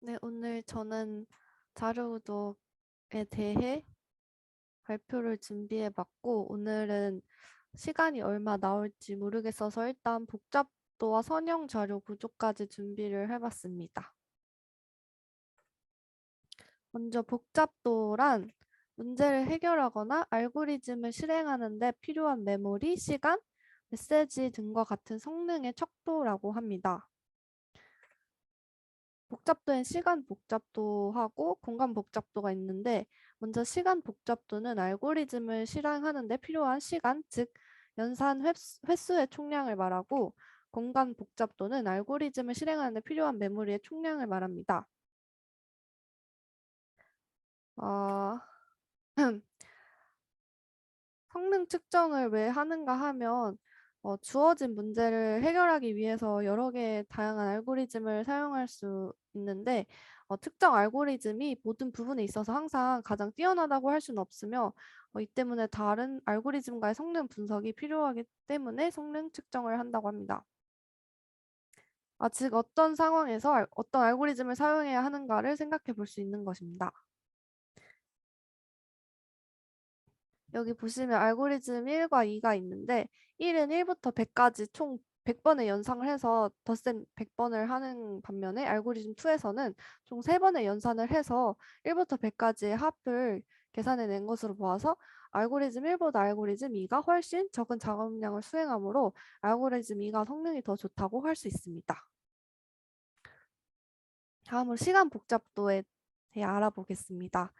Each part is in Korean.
네, 오늘 저는 자료우독에 대해 발표를 준비해 봤고, 오늘은 시간이 얼마 나올지 모르겠어서 일단 복잡도와 선형 자료 구조까지 준비를 해봤습니다. 먼저 복잡도란 문제를 해결하거나 알고리즘을 실행하는 데 필요한 메모리, 시간, 메시지 등과 같은 성능의 척도라고 합니다. 복잡도엔 시간 복잡도하고 공간 복잡도가 있는데, 먼저 시간 복잡도는 알고리즘을 실행하는 데 필요한 시간, 즉 연산 횟수의 총량을 말하고, 공간 복잡도는 알고리즘을 실행하는 데 필요한 메모리의 총량을 말합니다. 어, 성능 측정을 왜 하는가 하면 주어진 문제를 해결하기 위해서 여러 개의 다양한 알고리즘을 사용할 수 있는데, 특정 알고리즘이 모든 부분에 있어서 항상 가장 뛰어나다고 할 수는 없으며, 이 때문에 다른 알고리즘과의 성능 분석이 필요하기 때문에 성능 측정을 한다고 합니다. 즉 어떤 상황에서 어떤 알고리즘을 사용해야 하는가를 생각해 볼 수 있는 것입니다. 여기 보시면 알고리즘 1과 2가 있는데, 1은 1부터 100까지 총 100번의 연상을 해서 덧셈 100번을 하는 반면에, 알고리즘 2에서는 총 3번의 연산을 해서 1부터 100까지의 합을 계산해낸 것으로 보아서 알고리즘 1보다 알고리즘 2가 훨씬 적은 작업량을 수행하므로 알고리즘 2가 성능이 더 좋다고 할 수 있습니다. 다음으로 시간 복잡도에 대해 알아보겠습니다.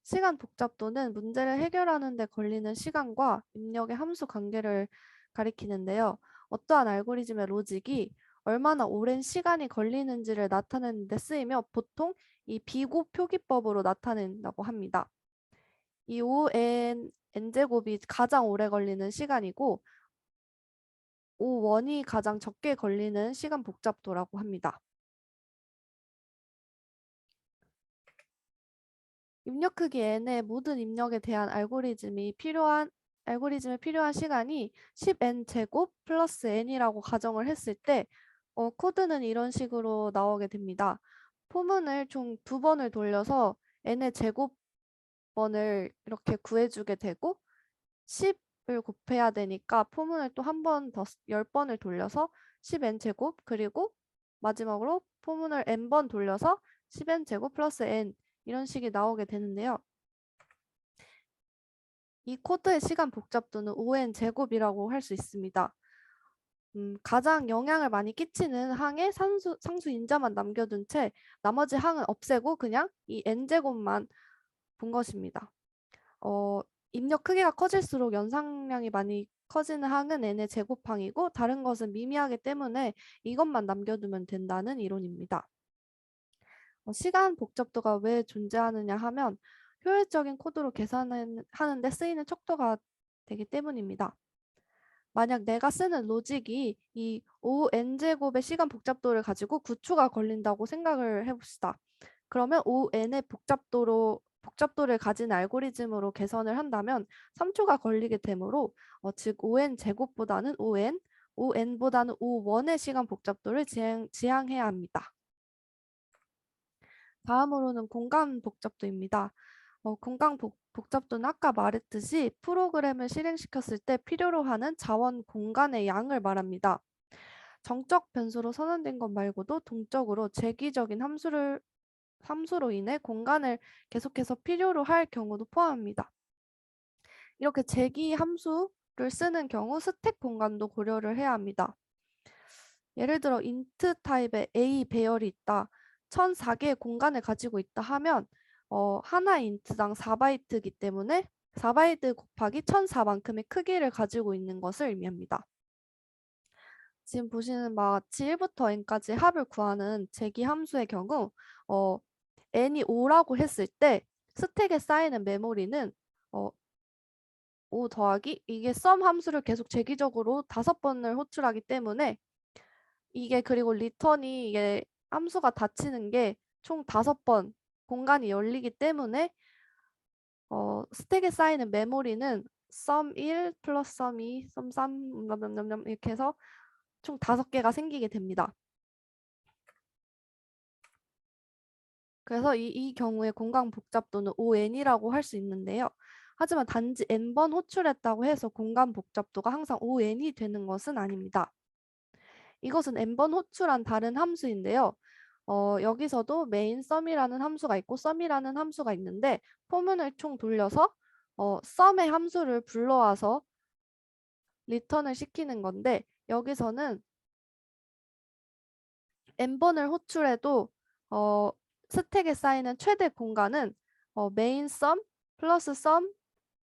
시간 복잡도는 문제를 해결하는 데 걸리는 시간과 입력의 함수 관계를 가리키는데요. 어떠한 알고리즘의 로직이 얼마나 오랜 시간이 걸리는지를 나타내는 데 쓰이며, 보통 이 비곱 표기법으로 나타낸다고 합니다. 이 O(n) n제곱이 가장 오래 걸리는 시간이고, O(1)이 가장 적게 걸리는 시간 복잡도라고 합니다. 입력 크기 n의 모든 입력에 대한 알고리즘에 필요한 시간이 10n 제곱 플러스 n이라고 가정을 했을 때, 코드는 이런 식으로 나오게 됩니다. 포문을 총 2번을 돌려서 n의 제곱번을 이렇게 구해주게 되고, 10을 곱해야 되니까 포문을 또 한 번 더 10번을 돌려서 10n 제곱, 그리고 마지막으로 포문을 n번 돌려서 10n 제곱 플러스 n, 이런 식이 나오게 되는데요. 이 코드의 시간 복잡도는 O(n) 제곱이라고 할 수 있습니다. 가장 영향을 많이 끼치는 항에 상수 인자만 남겨둔 채 나머지 항은 없애고 그냥 이 n제곱만 본 것입니다. 어, 입력 크기가 커질수록 연상량이 많이 커지는 항은 n의 제곱항이고, 다른 것은 미미하기 때문에 이것만 남겨두면 된다는 이론입니다. 시간 복잡도가 왜 존재하느냐 하면, 효율적인 코드로 계산하는 데 쓰이는 척도가 되기 때문입니다. 만약 내가 쓰는 로직이 이 O(n)제곱의 시간 복잡도를 가지고 9초가 걸린다고 생각을 해봅시다. 그러면 O(n의 복잡도를 가진 알고리즘으로 개선을 한다면 3초가 걸리게 되므로, 즉 O(n) 제곱보다는 O(n)보다는 O(1)의 시간 복잡도를 지향해야 합니다. 다음으로는 공간 복잡도입니다. 공간 복잡도는 아까 말했듯이 프로그램을 실행시켰을 때 필요로 하는 자원 공간의 양을 말합니다. 정적 변수로 선언된 것 말고도 동적으로 재기적인 함수로 인해 공간을 계속해서 필요로 할 경우도 포함합니다. 이렇게 재기 함수를 쓰는 경우 스택 공간도 고려를 해야 합니다. 예를 들어 int 타입의 A 배열이 있다. 1004개의 공간을 가지고 있다 하면, 하나의 인트당 4바이트이기 때문에 4바이트 곱하기 1004만큼의 크기를 가지고 있는 것을 의미합니다. 지금 보시는 바와 같이 1부터 n까지 합을 구하는 재기 함수의 경우, n이 5라고 했을 때 스택에 쌓이는 메모리는 5 더하기 이게 썸 함수를 계속 재기적으로 5번을 호출하기 때문에, 이게 그리고 리턴이 이게 함수가 닫히는 게 총 5번 공간이 열리기 때문에, 스택에 쌓이는 메모리는 sum1 플러스 sum2, sum3 이렇게 해서 총 5개가 생기게 됩니다. 그래서 이 경우에 공간 복잡도는 ON이라고 할 수 있는데요. 하지만 단지 n번 호출했다고 해서 공간 복잡도가 항상 ON이 되는 것은 아닙니다. 이것은 n번 호출한 다른 함수인데요. 여기서도 main sum이라는 함수가 있고 sum이라는 함수가 있는데 포문을 총 돌려서 sum의 함수를 불러와서 리턴을 시키는 건데 여기서는 n번을 호출해도 스택에 쌓이는 최대 공간은 main sum 플러스 sum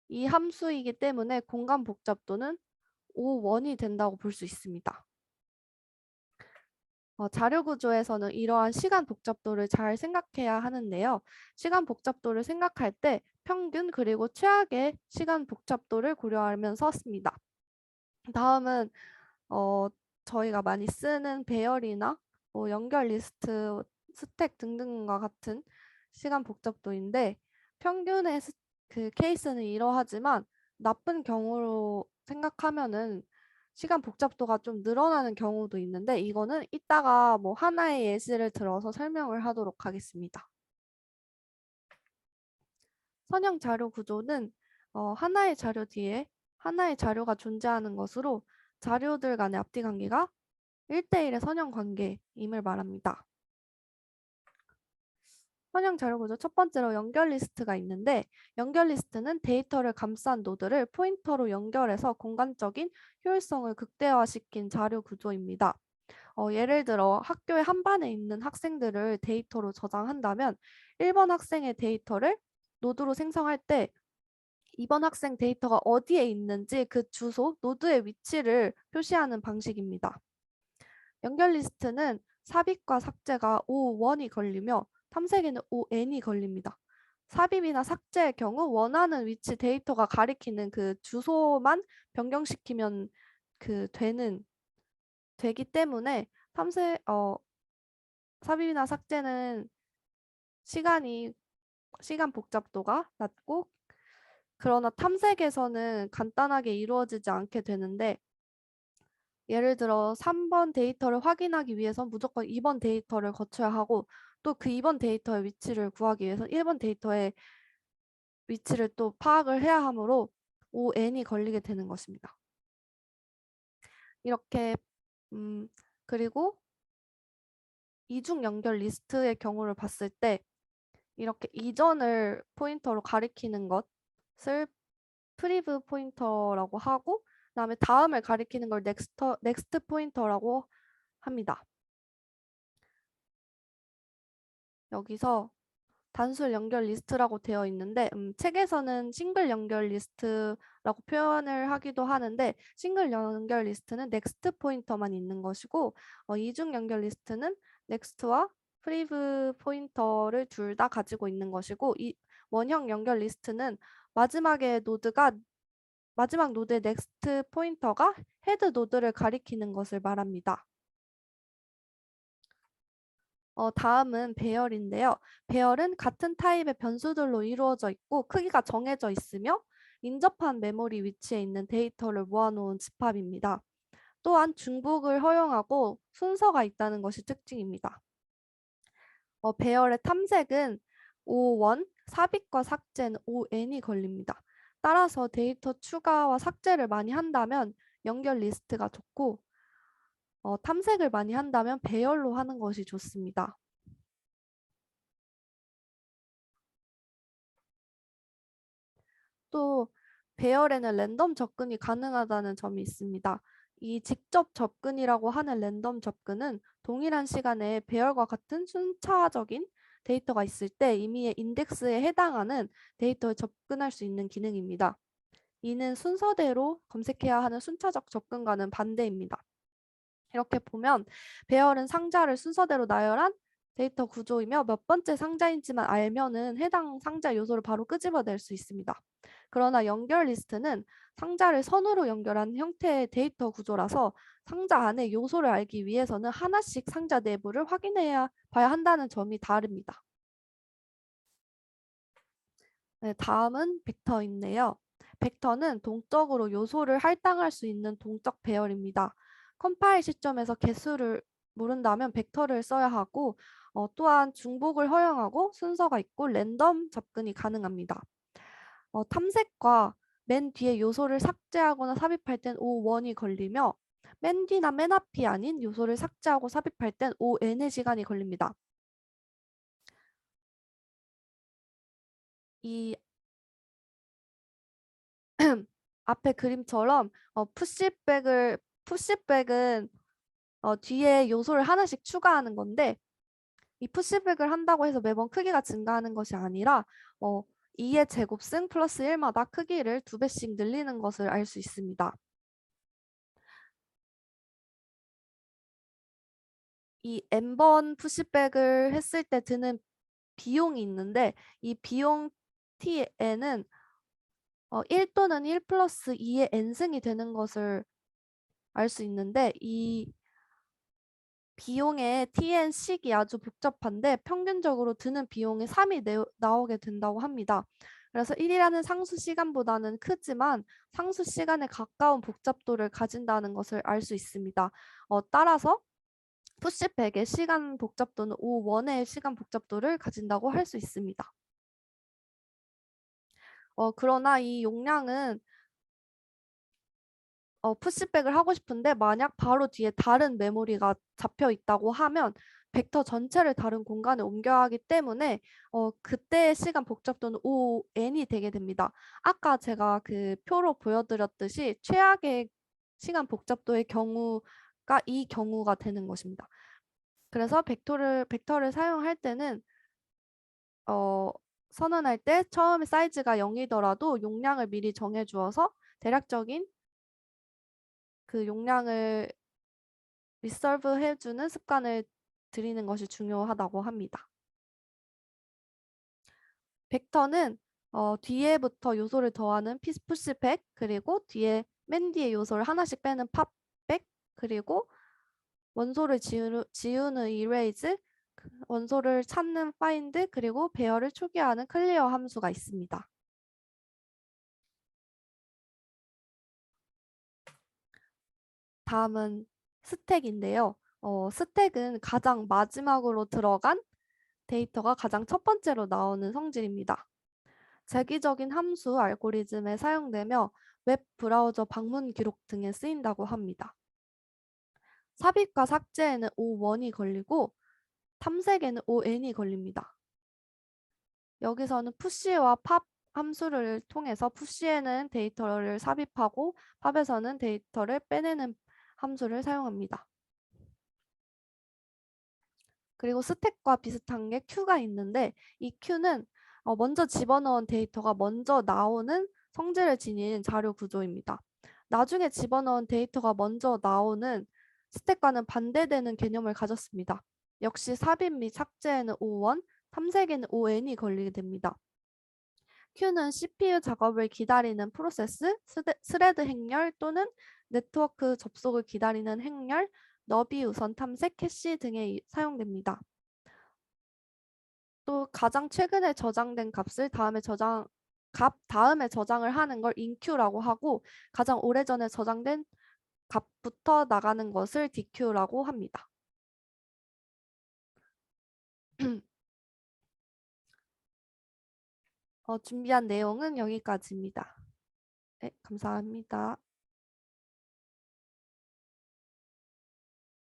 이 함수이기 때문에 공간 복잡도는 O1이 된다고 볼 수 있습니다. 자료 구조에서는 이러한 시간 복잡도를 잘 생각해야 하는데요. 시간 복잡도를 생각할 때 평균 그리고 최악의 시간 복잡도를 고려하면서 씁니다. 다음은 저희가 많이 쓰는 배열이나 연결 리스트, 스택 등등과 같은 시간 복잡도인데 평균의 그 케이스는 이러하지만 나쁜 경우로 생각하면은 시간 복잡도가 좀 늘어나는 경우도 있는데 이거는 이따가 뭐 하나의 예시를 들어서 설명을 하도록 하겠습니다. 선형 자료 구조는 하나의 자료 뒤에 하나의 자료가 존재하는 것으로 자료들 간의 앞뒤 관계가 1대1의 선형 관계임을 말합니다. 선형 자료 구조 첫 번째로 연결 리스트가 있는데 연결 리스트는 데이터를 감싼 노드를 포인터로 연결해서 공간적인 효율성을 극대화시킨 자료 구조입니다. 예를 들어 학교의 한 반에 있는 학생들을 데이터로 저장한다면 1번 학생의 데이터를 노드로 생성할 때 2번 학생 데이터가 어디에 있는지 그 주소, 노드의 위치를 표시하는 방식입니다. 연결 리스트는 삽입과 삭제가 O1이 걸리며 탐색에는 ON이 걸립니다. 삽입이나 삭제의 경우 원하는 위치 데이터가 가리키는 그 주소만 변경시키면 되기 때문에 삽입이나 삭제는 시간 복잡도가 낮고 그러나 탐색에서는 간단하게 이루어지지 않게 되는데 예를 들어 3번 데이터를 확인하기 위해서 무조건 2번 데이터를 거쳐야 하고 또 그 2번 데이터의 위치를 구하기 위해서 1번 데이터의 위치를 또 파악을 해야 하므로 ON이 걸리게 되는 것입니다. 이렇게 그리고 이중 연결 리스트의 경우를 봤을 때 이렇게 이전을 포인터로 가리키는 것을 프리브 포인터라고 하고 그다음에 다음을 가리키는 걸 넥스트 포인터라고 합니다. 여기서 단순 연결 리스트라고 되어 있는데 책에서는 싱글 연결 리스트라고 표현을 하기도 하는데 싱글 연결 리스트는 넥스트 포인터만 있는 것이고 이중 연결 리스트는 넥스트와 프리브 포인터를 둘 다 가지고 있는 것이고 이 원형 연결 리스트는 마지막 노드의 넥스트 포인터가 헤드 노드를 가리키는 것을 말합니다. 다음은 배열인데요. 배열은 같은 타입의 변수들로 이루어져 있고 크기가 정해져 있으며 인접한 메모리 위치에 있는 데이터를 모아놓은 집합입니다. 또한 중복을 허용하고 순서가 있다는 것이 특징입니다. 배열의 탐색은 O1, 삽입과 삭제는 ON이 걸립니다. 따라서 데이터 추가와 삭제를 많이 한다면 연결 리스트가 좋고 탐색을 많이 한다면 배열로 하는 것이 좋습니다. 또 배열에는 랜덤 접근이 가능하다는 점이 있습니다. 이 직접 접근이라고 하는 랜덤 접근은 동일한 시간에 배열과 같은 순차적인 데이터가 있을 때 임의의 인덱스에 해당하는 데이터에 접근할 수 있는 기능입니다. 이는 순서대로 검색해야 하는 순차적 접근과는 반대입니다. 이렇게 보면 배열은 상자를 순서대로 나열한 데이터 구조이며 몇 번째 상자인지만 알면은 해당 상자 요소를 바로 끄집어낼 수 있습니다. 그러나 연결 리스트는 상자를 선으로 연결한 형태의 데이터 구조라서 상자 안에 요소를 알기 위해서는 하나씩 상자 내부를 확인해야 봐야 한다는 점이 다릅니다. 네, 다음은 벡터인데요. 벡터는 동적으로 요소를 할당할 수 있는 동적 배열입니다. 컴파일 시점에서 개수를 모른다면 벡터를 써야 하고 또한 중복을 허용하고 순서가 있고 랜덤 접근이 가능합니다. 탐색과 맨 뒤에 요소를 삭제하거나 삽입할 땐 O1이 걸리며 맨 뒤나 맨 앞이 아닌 요소를 삭제하고 삽입할 땐 ON의 시간이 걸립니다. 이 앞에 그림처럼 푸시백은 뒤에 요소를 하나씩 추가하는 건데 이 푸시백을 한다고 해서 매번 크기가 증가하는 것이 아니라 어, 2의 제곱승 플러스 1마다 크기를 2배씩 늘리는 것을 알 수 있습니다. 이 n번 푸시백을 했을 때 드는 비용이 있는데 이 비용 tn은 1 또는 1 플러스 2의 n승이 되는 것을 알 수 있는데 이 비용의 TN식이 아주 복잡한데 평균적으로 드는 비용이 3이 나오게 된다고 합니다. 그래서 1이라는 상수 시간보다는 크지만 상수 시간에 가까운 복잡도를 가진다는 것을 알 수 있습니다. 따라서 푸시백의 시간 복잡도는 O1의 시간 복잡도를 가진다고 할 수 있습니다. 그러나 이 용량은 푸시백을 하고 싶은데 만약 바로 뒤에 다른 메모리가 잡혀 있다고 하면 벡터 전체를 다른 공간에 옮겨야 하기 때문에 그때의 시간 복잡도는 ON이 되게 됩니다. 아까 제가 그 표로 보여드렸듯이 최악의 시간 복잡도의 경우가 이 경우가 되는 것입니다. 그래서 벡터를 사용할 때는 선언할 때 처음에 사이즈가 0이더라도 용량을 미리 정해 주어서 대략적인 그 용량을 리설브 해주는 습관을 들이는 것이 중요하다고 합니다. 벡터는 뒤에부터 요소를 더하는 푸시백 그리고 맨 뒤에 요소를 하나씩 빼는 팝백 그리고 원소를 지우는 이레이즈 원소를 찾는 파인드 그리고 배열을 초기화하는 클리어 함수가 있습니다. 다음은 스택인데요. 스택은 가장 마지막으로 들어간 데이터가 가장 첫 번째로 나오는 성질입니다. 재기적인 함수 알고리즘에 사용되며 웹 브라우저 방문 기록 등에 쓰인다고 합니다. 삽입과 삭제에는 O1이 걸리고 탐색에는 ON이 걸립니다. 여기서는 푸시와 팝 함수를 통해서 푸시에는 데이터를 삽입하고 팝에서는 데이터를 빼내는 함수를 사용합니다. 그리고 스택과 비슷한 게 Q가 있는데 이 Q는 먼저 집어넣은 데이터가 먼저 나오는 성질을 지닌 자료 구조입니다. 나중에 집어넣은 데이터가 먼저 나오는 스택과는 반대되는 개념을 가졌습니다. 역시 삽입 및 삭제에는 O1, 탐색에는 ON이 걸리게 됩니다. Q는 CPU 작업을 기다리는 프로세스, 스레드 행렬 또는 네트워크 접속을 기다리는 행렬, 너비 우선 탐색, 캐시 등에 사용됩니다. 또 가장 최근에 저장된 값을 다음에 저장을 하는 걸 인큐라고 하고 가장 오래전에 저장된 값부터 나가는 것을 DQ라고 합니다. 준비한 내용은 여기까지입니다. 네, 감사합니다.